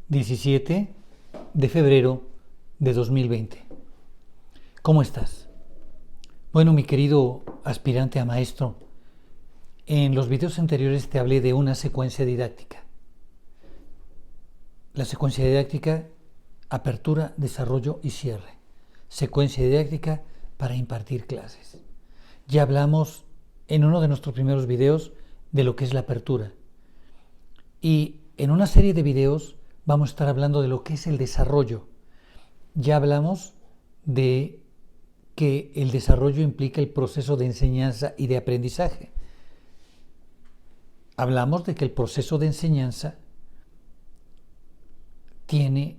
17 de febrero de 2020. ¿Cómo estás? Bueno, mi querido aspirante a maestro, en los videos anteriores te hablé de una secuencia didáctica. La secuencia didáctica, apertura, desarrollo y cierre. Secuencia didáctica para impartir clases. Ya hablamos en uno de nuestros primeros videos de lo que es la apertura. Y en una serie de videos vamos a estar hablando de lo que es el desarrollo. Ya hablamos de que el desarrollo implica el proceso de enseñanza y de aprendizaje. Hablamos de que el proceso de enseñanza tiene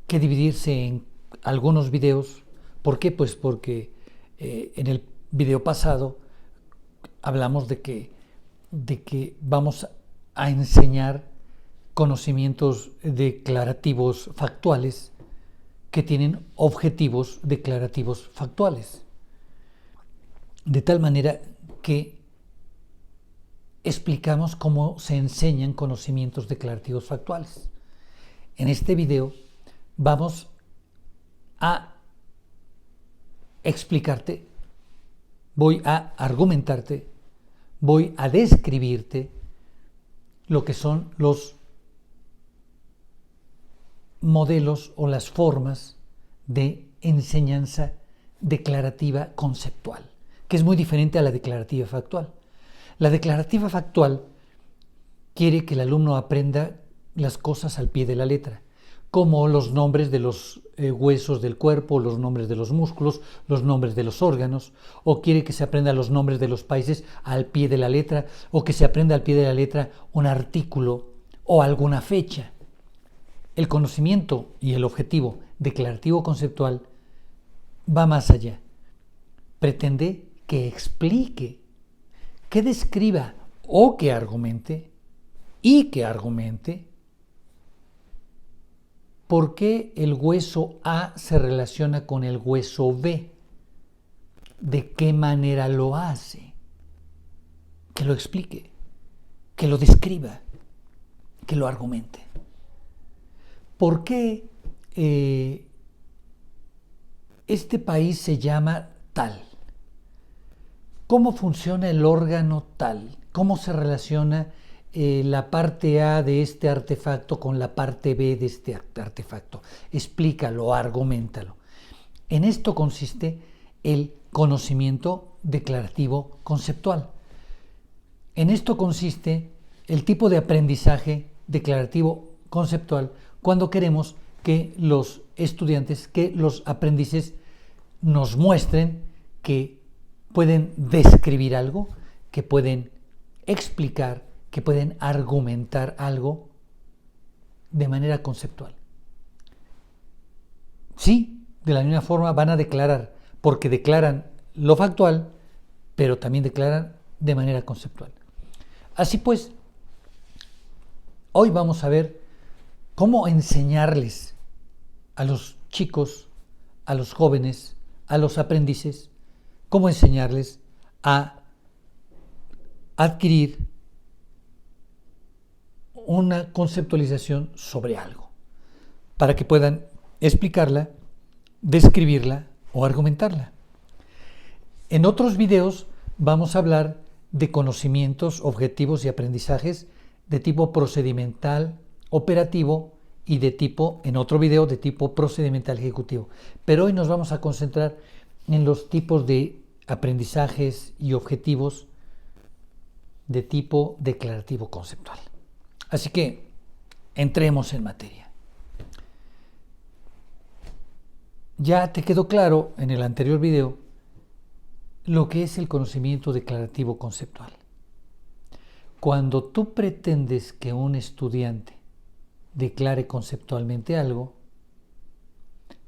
que dividirse en algunos videos. ¿Por qué? Pues porque en el video pasado hablamos de que vamos a enseñar conocimientos declarativos factuales que tienen objetivos declarativos factuales. De tal manera que explicamos cómo se enseñan conocimientos declarativos factuales. En este video vamos a explicarte, voy a argumentarte, voy a describirte lo que son los modelos o las formas de enseñanza declarativa conceptual, que es muy diferente a la declarativa factual. La declarativa factual quiere que el alumno aprenda las cosas al pie de la letra, como los nombres de los huesos del cuerpo, los nombres de los músculos, los nombres de los órganos, o quiere que se aprenda los nombres de los países al pie de la letra, o que se aprenda al pie de la letra un artículo o alguna fecha. El conocimiento y el objetivo declarativo conceptual va más allá. Pretende que explique, que describa o que argumente por qué el hueso A se relaciona con el hueso B, de qué manera lo hace, que lo explique, que lo describa, que lo argumente. ¿Por qué este país se llama tal? ¿Cómo funciona el órgano tal? ¿Cómo se relaciona la parte A de este artefacto con la parte B de este artefacto? Explícalo, argumentalo. En esto consiste el conocimiento declarativo conceptual. En esto consiste el tipo de aprendizaje declarativo conceptual cuando queremos que los estudiantes, que los aprendices nos muestren que pueden describir algo, que pueden explicar, que pueden argumentar algo de manera conceptual. Sí, de la misma forma van a declarar, porque declaran lo factual, pero también declaran de manera conceptual. Así pues, hoy vamos a ver cómo enseñarles a los chicos, a los jóvenes, a los aprendices, cómo enseñarles a adquirir una conceptualización sobre algo, para que puedan explicarla, describirla o argumentarla. En otros videos vamos a hablar de conocimientos, objetivos y aprendizajes de tipo procedimental, operativo y de tipo, en otro video, de tipo procedimental ejecutivo. Pero hoy nos vamos a concentrar en los tipos de aprendizajes y objetivos de tipo declarativo conceptual. Así que entremos en materia. Ya te quedó claro en el anterior video lo que es el conocimiento declarativo conceptual. Cuando tú pretendes que un estudiante declare conceptualmente algo,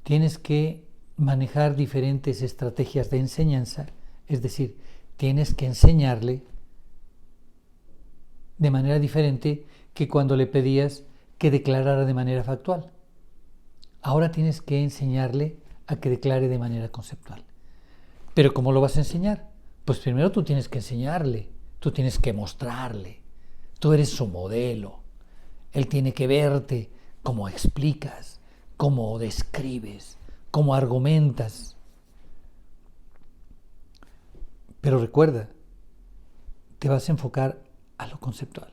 tienes que manejar diferentes estrategias de enseñanza, es decir, tienes que enseñarle de manera diferente que cuando le pedías que declarara de manera factual. Ahora tienes que enseñarle a que declare de manera conceptual. ¿Pero cómo lo vas a enseñar? Pues primero tú tienes que enseñarle, tú tienes que mostrarle, tú eres su modelo. Él tiene que verte cómo explicas, cómo describes, cómo argumentas. Pero recuerda, te vas a enfocar a lo conceptual.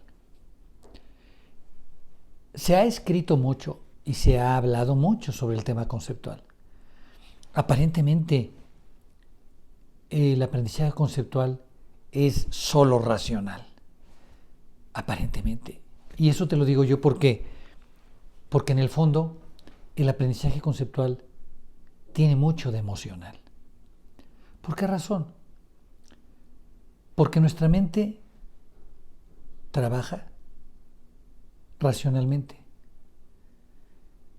Se ha escrito mucho y se ha hablado mucho sobre el tema conceptual. Aparentemente, el aprendizaje conceptual es solo racional. Aparentemente. Y eso te lo digo yo porque en el fondo el aprendizaje conceptual tiene mucho de emocional. ¿Por qué razón? Porque nuestra mente trabaja racionalmente,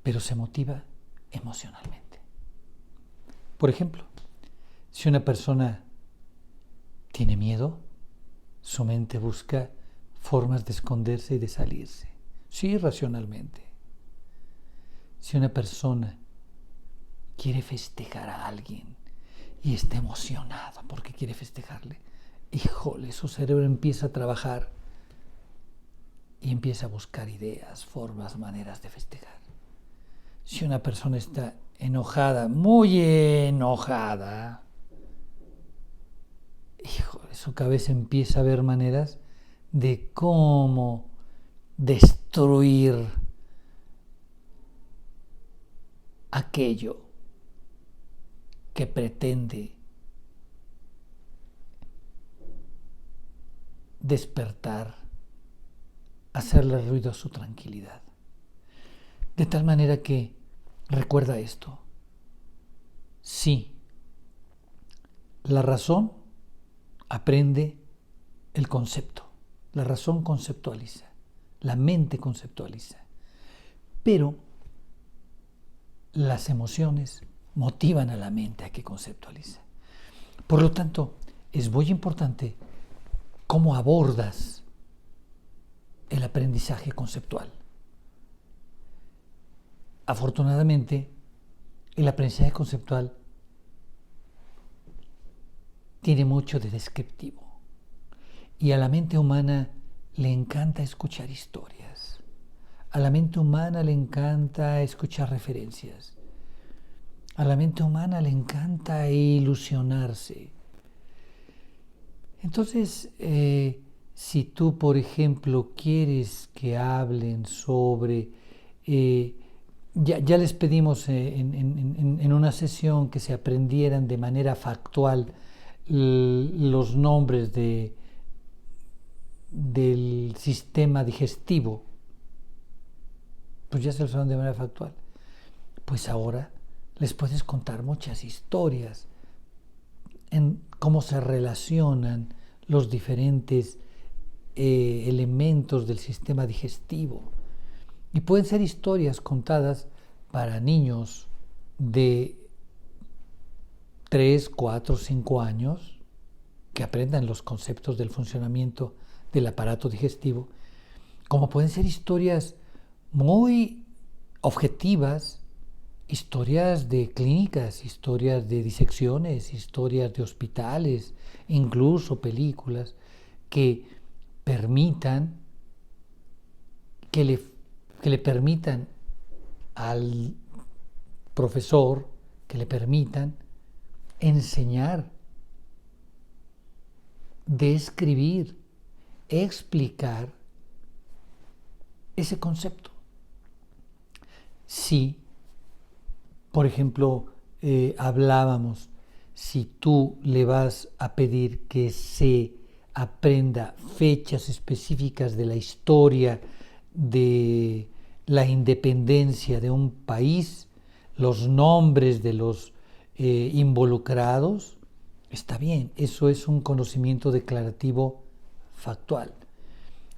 pero se motiva emocionalmente. Por ejemplo, si una persona tiene miedo, su mente busca formas de esconderse y de salirse. Sí, racionalmente. Si una persona quiere festejar a alguien y está emocionada porque quiere festejarle, híjole, su cerebro empieza a trabajar y empieza a buscar ideas, formas, maneras de festejar. Si una persona está enojada, muy enojada, híjole, su cabeza empieza a ver maneras de cómo destruir aquello que pretende despertar, hacerle ruido a su tranquilidad. De tal manera que, recuerda esto, sí, la razón aprende el concepto, la razón conceptualiza, la mente conceptualiza, pero las emociones motivan a la mente a que conceptualice. Por lo tanto, es muy importante cómo abordas el aprendizaje conceptual. Afortunadamente, el aprendizaje conceptual tiene mucho de descriptivo y a la mente humana le encanta escuchar historias. A la mente humana le encanta escuchar referencias. A la mente humana le encanta ilusionarse. Entonces, si tú, por ejemplo, quieres que hablen sobre... ya les pedimos en una sesión que se aprendieran de manera factual los nombres del sistema digestivo. Pues ya se los saben de manera factual. Pues ahora les puedes contar muchas historias en cómo se relacionan los diferentes elementos del sistema digestivo. Y pueden ser historias contadas para niños de 3, 4, 5 años que aprendan los conceptos del funcionamiento del aparato digestivo, como pueden ser historias muy objetivas, historias de clínicas, historias de disecciones, historias de hospitales, incluso películas que permitan que le permitan al profesor, que le permitan enseñar, describir, explicar ese concepto. Si, por ejemplo, hablábamos, si tú le vas a pedir que se aprenda fechas específicas de la historia de la independencia de un país, los nombres de los involucrados, está bien, eso es un conocimiento declarativo factual.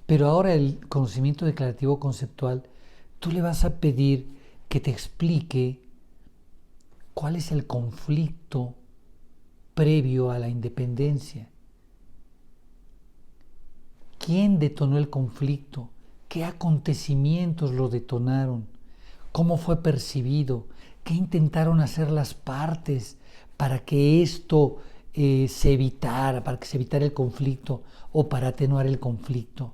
Pero ahora el conocimiento declarativo conceptual, tú le vas a pedir que te explique cuál es el conflicto previo a la independencia. ¿Quién detonó el conflicto? ¿Qué acontecimientos lo detonaron? ¿Cómo fue percibido? ¿Qué intentaron hacer las partes para que esto se evitara, para que se evitara el conflicto o para atenuar el conflicto?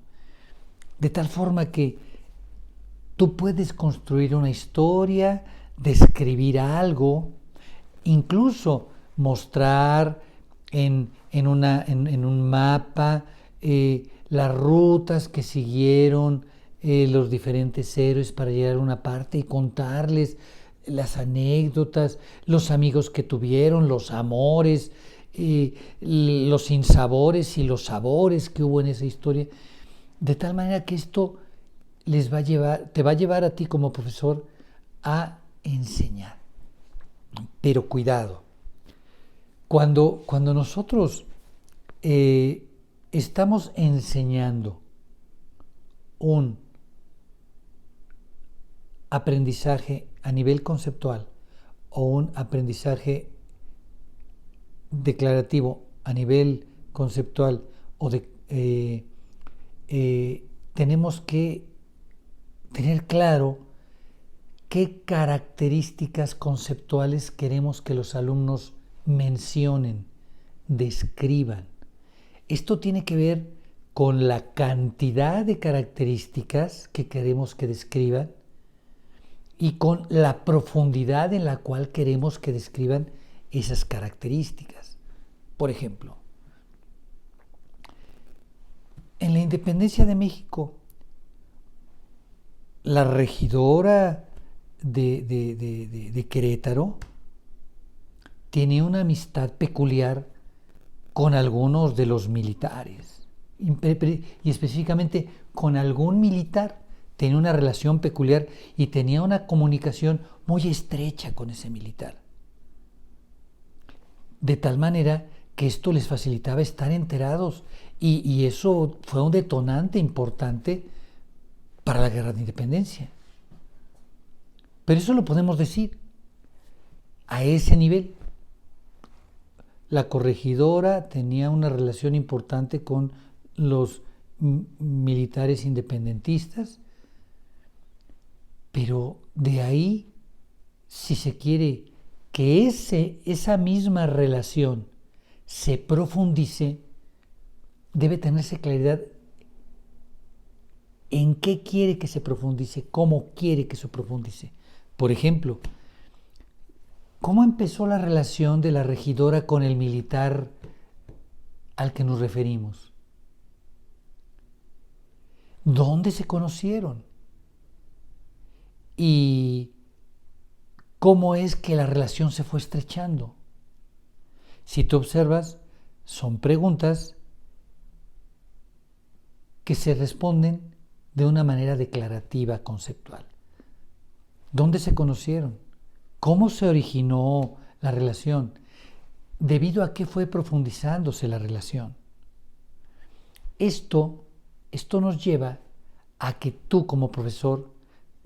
De tal forma que Tú puedes construir una historia, describir algo, incluso mostrar en un mapa las rutas que siguieron los diferentes héroes para llegar a una parte y contarles las anécdotas, los amigos que tuvieron, los amores, los sinsabores y los sabores que hubo en esa historia, de tal manera que esto te va a llevar a ti como profesor a enseñar. Pero cuidado, cuando nosotros estamos enseñando un aprendizaje a nivel conceptual o un aprendizaje declarativo a nivel conceptual tenemos que tener claro qué características conceptuales queremos que los alumnos mencionen, describan. Esto tiene que ver con la cantidad de características que queremos que describan y con la profundidad en la cual queremos que describan esas características. Por ejemplo, en la independencia de México, la regidora de Querétaro tiene una amistad peculiar con algunos de los militares, y específicamente con algún militar. Tenía una relación peculiar y tenía una comunicación muy estrecha con ese militar. De tal manera que esto les facilitaba estar enterados y eso fue un detonante importante para la guerra de independencia. Pero eso lo podemos decir a ese nivel. La corregidora tenía una relación importante con los militares independentistas, pero de ahí, si se quiere que esa misma relación se profundice, debe tenerse claridad en qué quiere que se profundice, cómo quiere que se profundice. Por ejemplo, ¿cómo empezó la relación de la regidora con el militar al que nos referimos? ¿Dónde se conocieron? ¿Y cómo es que la relación se fue estrechando? Si tú observas, son preguntas que se responden de una manera declarativa, conceptual. ¿Dónde se conocieron? ¿Cómo se originó la relación? ¿Debido a qué fue profundizándose la relación? Esto nos lleva a que tú como profesor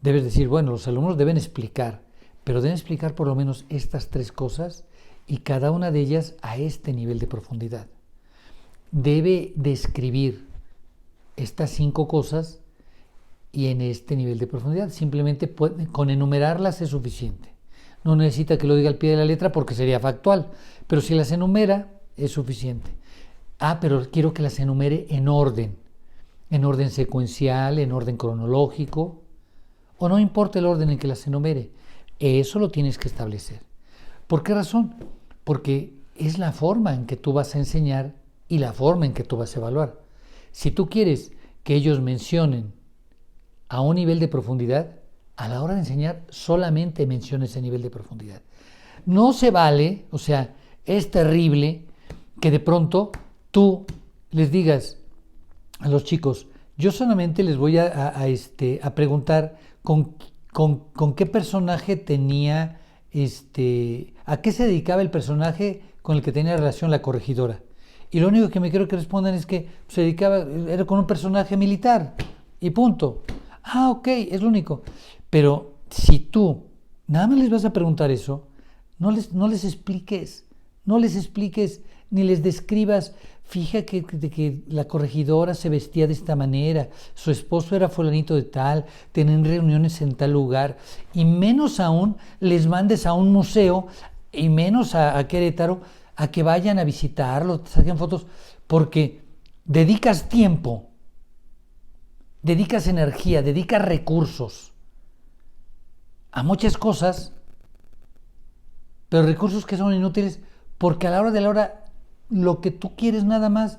debes decir, bueno, los alumnos deben explicar, pero deben explicar por lo menos estas 3 cosas y cada una de ellas a este nivel de profundidad. Debe describir estas 5 cosas y en este nivel de profundidad. Simplemente con enumerarlas es suficiente. No necesita que lo diga al pie de la letra porque sería factual, pero si las enumera es suficiente. Pero quiero que las enumere en orden secuencial, en orden cronológico, o no importa el orden en que las enumere, eso lo tienes que establecer. ¿Por qué razón? Porque es la forma en que tú vas a enseñar y la forma en que tú vas a evaluar. Si tú quieres que ellos mencionen a un nivel de profundidad, a la hora de enseñar solamente menciona ese nivel de profundidad. No se vale, o sea, es terrible que de pronto tú les digas a los chicos, yo solamente les voy a preguntar con qué personaje tenía, a qué se dedicaba el personaje con el que tenía relación la corregidora. Y lo único que me quiero que respondan es que era con un personaje militar y punto. Ok, es lo único. Pero si tú nada más les vas a preguntar eso, no les expliques ni les describas, fíjate que la corregidora se vestía de esta manera, su esposo era fulanito de tal, tenían reuniones en tal lugar, y menos aún les mandes a un museo, y menos a Querétaro, a que vayan a visitarlo, saquen fotos, porque dedicas tiempo, dedicas energía, dedicas recursos a muchas cosas, pero recursos que son inútiles porque a la hora de la hora lo que tú quieres nada más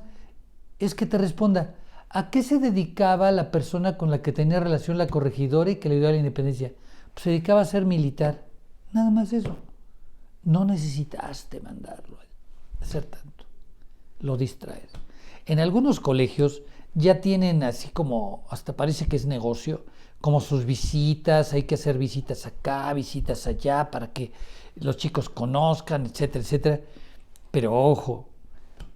es que te responda. ¿A qué se dedicaba la persona con la que tenía relación la corregidora y que le dio a la independencia? Pues se dedicaba a ser militar. Nada más eso. No necesitaste mandarlo a hacer tanto. Lo distraes. En algunos colegios ya tienen así como, hasta parece que es negocio, como sus visitas, hay que hacer visitas acá, visitas allá, para que los chicos conozcan, etcétera, etcétera. Pero ojo,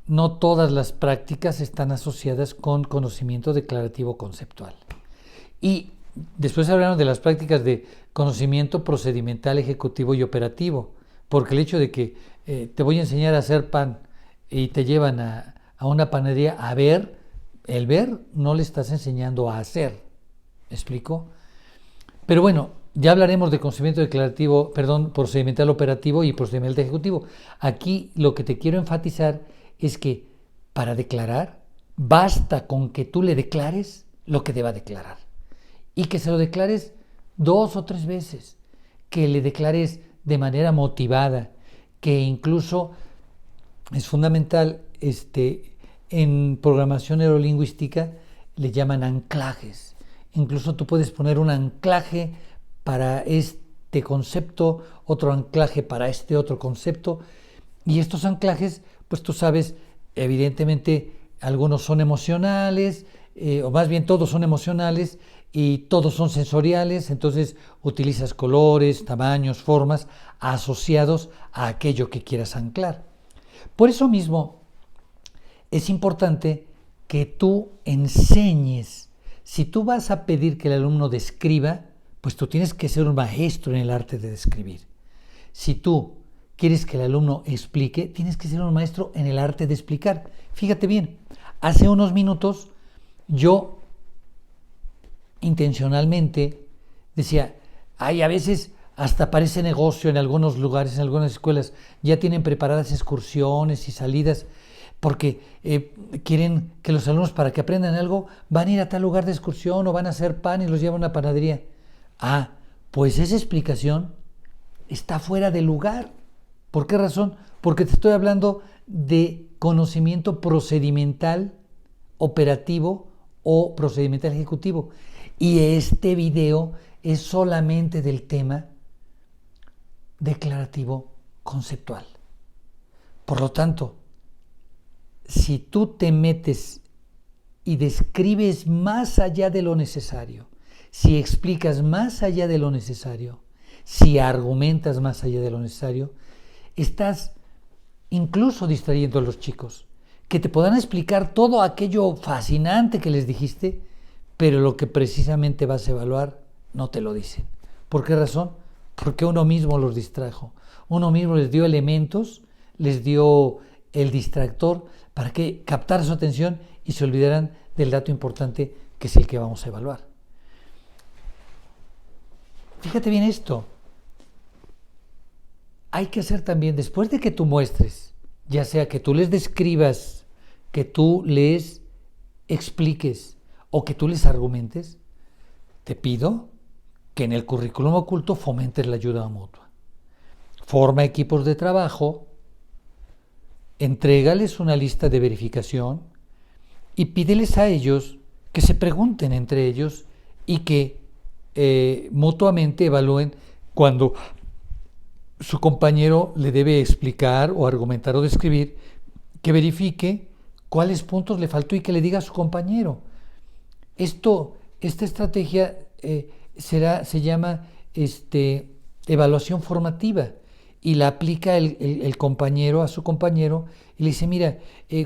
no todas las prácticas están asociadas con conocimiento declarativo conceptual. Y después hablaron de las prácticas de conocimiento procedimental, ejecutivo y operativo, porque el hecho de que te voy a enseñar a hacer pan y te llevan a una panadería a ver, el ver no le estás enseñando a hacer. ¿Me explico? Pero bueno, ya hablaremos de conocimiento declarativo, procedimental operativo y procedimental ejecutivo. Aquí lo que te quiero enfatizar es que para declarar basta con que tú le declares lo que deba declarar y que se lo declares 2 o 3 veces, que le declares de manera motivada, que incluso es fundamental, en programación neurolingüística le llaman anclajes. Incluso tú puedes poner un anclaje para este concepto, otro anclaje para este otro concepto, y estos anclajes, pues tú sabes, evidentemente algunos son emocionales, o más bien todos son emocionales y todos son sensoriales, entonces utilizas colores, tamaños, formas asociados a aquello que quieras anclar. Por eso mismo es importante que tú enseñes. Si tú vas a pedir que el alumno describa, pues tú tienes que ser un maestro en el arte de describir. Si tú quieres que el alumno explique, tienes que ser un maestro en el arte de explicar. Fíjate bien, hace unos minutos yo intencionalmente decía, a veces hasta parece negocio en algunos lugares, en algunas escuelas, ya tienen preparadas excursiones y salidas porque quieren que los alumnos, para que aprendan algo, van a ir a tal lugar de excursión o van a hacer pan y los llevan a una panadería. Pues esa explicación está fuera de lugar. ¿Por qué razón? Porque te estoy hablando de conocimiento procedimental operativo o procedimental ejecutivo. Y este video es solamente del tema declarativo conceptual. Por lo tanto, si tú te metes y describes más allá de lo necesario, si explicas más allá de lo necesario, si argumentas más allá de lo necesario, estás incluso distrayendo a los chicos, que te podrán explicar todo aquello fascinante que les dijiste, pero lo que precisamente vas a evaluar no te lo dicen. ¿Por qué razón? Porque uno mismo los distrajo. Uno mismo les dio elementos, les dio el distractor para que captara su atención y se olvidaran del dato importante que es el que vamos a evaluar. Fíjate bien esto. Hay que hacer también, después de que tú muestres, ya sea que tú les describas, que tú les expliques o que tú les argumentes, te pido que en el currículum oculto fomentes la ayuda mutua. Forma equipos de trabajo, entrégales una lista de verificación y pídeles a ellos que se pregunten entre ellos y que mutuamente evalúen cuando su compañero le debe explicar o argumentar o describir, que verifique cuáles puntos le faltó y que le diga a su compañero. Esta estrategia se llama evaluación formativa y la aplica el compañero a su compañero y le dice, mira,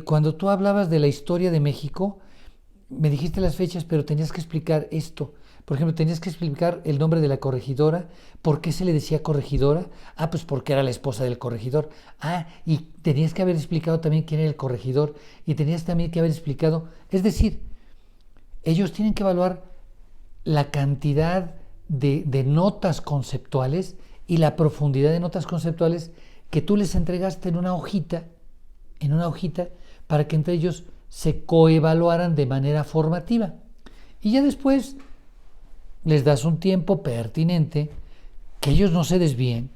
cuando tú hablabas de la historia de México, me dijiste las fechas, pero tenías que explicar esto. Por ejemplo, tenías que explicar el nombre de la corregidora, por qué se le decía corregidora. Pues porque era la esposa del corregidor. Y tenías que haber explicado también quién era el corregidor y tenías también que haber explicado, es decir, ellos tienen que evaluar la cantidad de notas conceptuales y la profundidad de notas conceptuales que tú les entregaste en una hojita, para que entre ellos se coevaluaran de manera formativa. Y ya después les das un tiempo pertinente que ellos no se desvíen,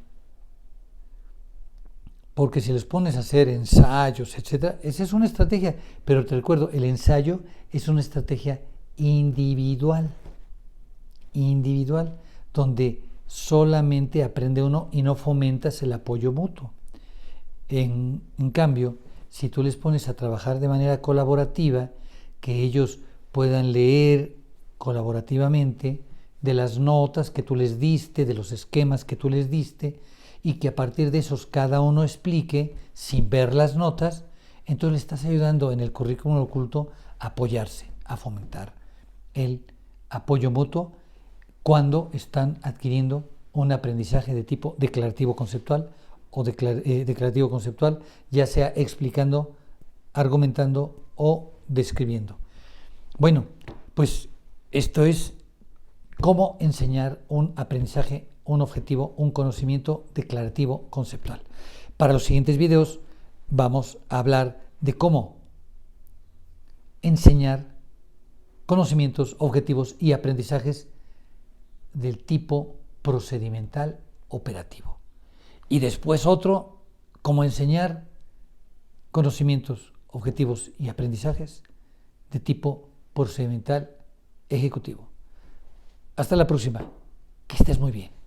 porque si les pones a hacer ensayos, etcétera, esa es una estrategia, pero te recuerdo, el ensayo es una estrategia individual, donde solamente aprende uno y no fomentas el apoyo mutuo. En cambio, si tú les pones a trabajar de manera colaborativa, que ellos puedan leer colaborativamente de las notas que tú les diste, de los esquemas que tú les diste, y que a partir de esos cada uno explique sin ver las notas, entonces le estás ayudando en el currículum oculto a apoyarse, a fomentar el apoyo mutuo cuando están adquiriendo un aprendizaje de tipo declarativo conceptual o declarativo conceptual, ya sea explicando, argumentando o describiendo. Bueno, pues esto es cómo enseñar un aprendizaje, un objetivo, un conocimiento declarativo conceptual. Para los siguientes videos vamos a hablar de cómo enseñar conocimientos, objetivos y aprendizajes del tipo procedimental operativo. Y después otro, cómo enseñar conocimientos, objetivos y aprendizajes de tipo procedimental ejecutivo. Hasta la próxima. Que estés muy bien.